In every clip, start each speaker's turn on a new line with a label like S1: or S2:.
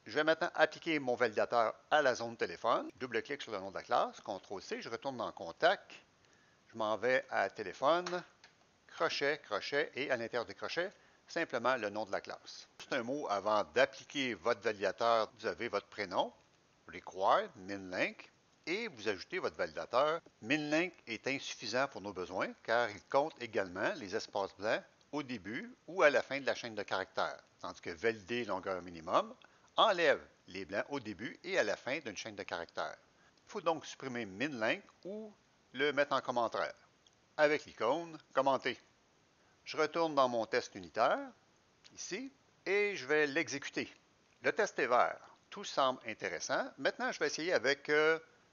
S1: Je vais maintenant appliquer mon validateur à la zone téléphone. Je double-clique sur le nom de la classe, CTRL-C, je retourne dans Contact, je m'en vais à Téléphone, crochet, crochet, et à l'intérieur des crochets, simplement le nom de la classe. Juste un mot avant d'appliquer votre validateur, vous avez votre prénom, required, minlink, et vous ajoutez votre validateur. Minlink est insuffisant pour nos besoins car il compte également les espaces blancs au début ou à la fin de la chaîne de caractères, tandis que valider longueur minimum enlève les blancs au début et à la fin d'une chaîne de caractères. Il faut donc supprimer minlink ou le mettre en commentaire avec l'icône commenter. Je retourne dans mon test unitaire, ici, et je vais l'exécuter. Le test est vert. Tout semble intéressant. Maintenant, je vais essayer avec,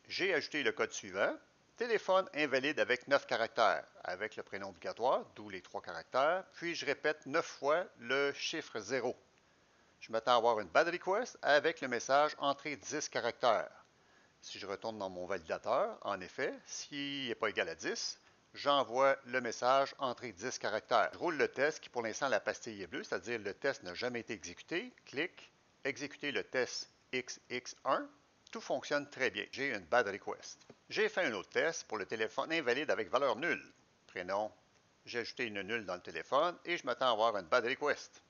S1: j'ai ajouté le code suivant, téléphone invalide avec 9 caractères, avec le prénom obligatoire, d'où les 3 caractères, puis je répète 9 fois le chiffre 0. Je m'attends à avoir une bad request avec le message entrée 10 caractères. Si je retourne dans mon validateur, en effet, s'il n'est pas égal à 10, j'envoie le message entrée 10 caractères. Je roule le test qui pour l'instant la pastille est bleue, c'est-à-dire le test n'a jamais été exécuté. Clique, exécuter le test XX1. Tout fonctionne très bien. J'ai une bad request. J'ai fait un autre test pour le téléphone invalide avec valeur nulle. Prénom, j'ai ajouté une nulle dans le téléphone et je m'attends à avoir une bad request.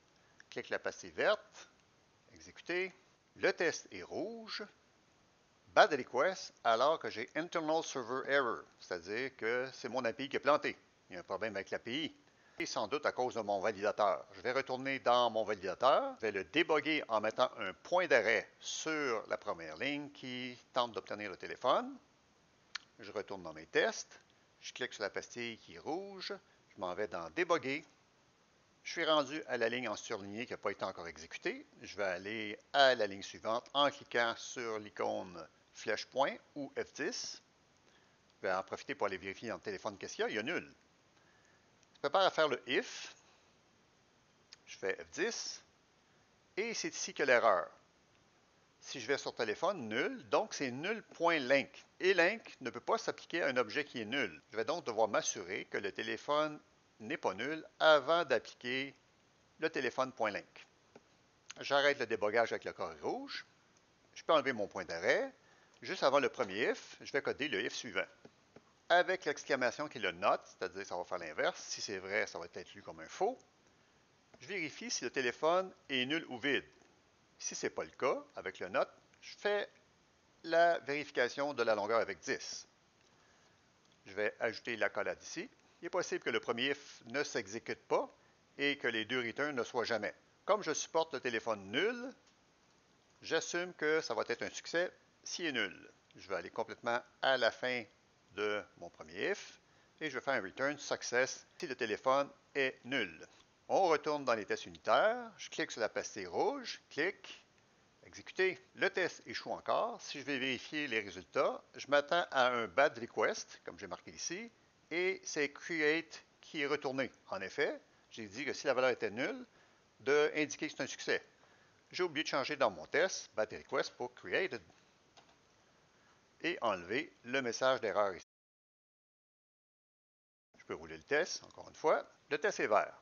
S1: Clique la pastille verte, exécuter. Le test est rouge. Bad request alors que j'ai internal server error, c'est-à-dire que c'est mon API qui est planté. Il y a un problème avec l'API. Et sans doute à cause de mon validateur. Je vais retourner dans mon validateur. Je vais le débugger en mettant un point d'arrêt sur la première ligne qui tente d'obtenir le téléphone. Je retourne dans mes tests. Je clique sur la pastille qui est rouge. Je m'en vais dans débugger. Je suis rendu à la ligne en surligné qui n'a pas été encore exécutée. Je vais aller à la ligne suivante en cliquant sur l'icône flèche point ou F10. Je vais en profiter pour aller vérifier dans le téléphone qu'est-ce qu'il y a. Il y a nul. Je prépare à faire le if. Je fais F10. Et c'est ici que l'erreur. Si je vais sur téléphone, nul. Donc, c'est nul.link. Et link ne peut pas s'appliquer à un objet qui est nul. Je vais donc devoir m'assurer que le téléphone n'est pas nul avant d'appliquer le téléphone.link. J'arrête le débogage avec le carré rouge. Je peux enlever mon point d'arrêt. Juste avant le premier if, je vais coder le if suivant. Avec l'exclamation qui est le not, c'est-à-dire ça va faire l'inverse. Si c'est vrai, ça va être lu comme un faux. Je vérifie si le téléphone est nul ou vide. Si ce n'est pas le cas, avec le not, je fais la vérification de la longueur avec 10. Je vais ajouter l'accolade ici. Il est possible que le premier if ne s'exécute pas et que les deux returns ne soient jamais. Comme je supporte le téléphone nul, j'assume que ça va être un succès s'il est nul. Je vais aller complètement à la fin de mon premier if et je vais faire un return success si le téléphone est nul. On retourne dans les tests unitaires. Je clique sur la pastille rouge, clique, exécuter. Le test échoue encore. Si je vais vérifier les résultats, je m'attends à un bad request, comme j'ai marqué ici, et c'est create qui est retourné. En effet, j'ai dit que si la valeur était nulle, d'indiquer que c'est un succès. J'ai oublié de changer dans mon test bad request pour created et enlever le message d'erreur ici. Je peux rouler le test, encore une fois. Le test est vert.